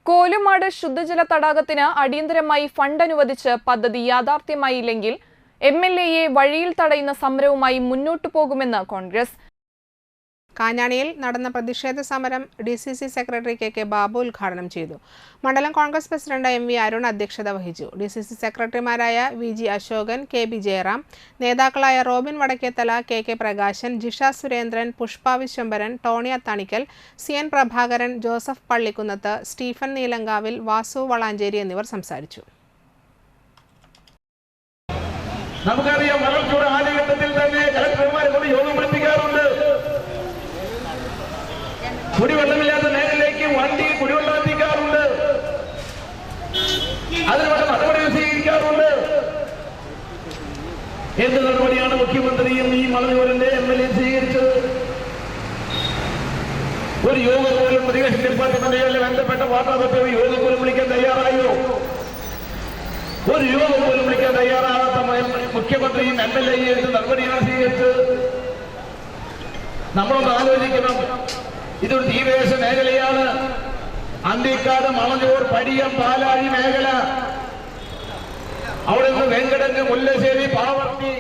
കോലുമാട് ശുദ്ധജല തടാകത്തിന് അടിയന്തരമായി ഫണ്ട് അനുവദിച്ച് പദ്ധതി യാഥാർത്ഥ്യമായില്ലെങ്കിൽ എംഎൽഎയെ വഴിയിൽ തടയുന്ന സമരവുമായി മുന്നോട്ടു പോകുമെന്ന് കോൺഗ്രസ്. കാഞ്ഞാണിയിൽ നടന്ന പ്രതിഷേധ സമരം ഡിസിസി സെക്രട്ടറി കെ ബാബു ഉദ്ഘാടനം ചെയ്തു. മണ്ഡലം കോൺഗ്രസ് പ്രസിഡന്റ് എം.വി. അരുൺ അധ്യക്ഷത വഹിച്ചു. ഡിസിസി സെക്രട്ടറിമാരായ വി.ജി. അശോകൻ, കെ.ബി. ജയറാം, നേതാക്കളായ Robin Vadakkethala, K Prakashan, Jisha Surendran, Pushpa Viswambharan, Tony Athanikkal, C N. Prabhakaran, Joseph Pallikkunnath, Stephen Neelankavil, Vasu Valanchery എന്നിവർ സംസാരിച്ചു. നമുക്കറിയാം, വരൾച്ചയുടെ ആദ്യഘട്ടത്തിൽ തന്നെ കളക്ടർമാരെ കൊണ്ട് യോഗം വിളിപ്പിക്കാറുണ്ട്. കുടിവെള്ളമില്ലാത്ത മേഖലയിലേക്ക് വണ്ടി കുടിവെള്ളം എത്തിക്കാറുണ്ട്. അതിനുള്ള നടപടികൾ സ്വീകരിക്കാറുണ്ട്. എന്ത് നടപടിയാണ് മുഖ്യമന്ത്രിയും ഈ മലയോരന്റെ എംഎൽഎ സ്വീകരിച്ചത്? ഒരു യോഗം പോലും ഇറിഗേഷൻ ഡിപ്പാർട്ട്മെന്റുകളിൽ ബന്ധപ്പെട്ട വാട്ടർ അതോറിറ്റി യോഗം പോലും വിളിക്കാൻ തയ്യാറായോ? ഒരു യോഗം പോലും വിളിക്കാൻ തയ്യാറാകാത്ത മുഖ്യമന്ത്രിയും എംഎൽഎയും എന്ത് നടപടിയാണ് സ്വീകരിച്ചത്? നമ്മളൊന്ന് ആലോചിക്കണം. ഇതൊരു തീരദേശ മേഖലയാണ്. അന്തിക്കാട്, മണഞ്ഞൂർ, പടിയം, പാലാഴി മേഖല, അവിടെ നിന്ന് വെങ്കടങ്ങ്, മുല്ലശ്ശേരി, പാവർത്തി,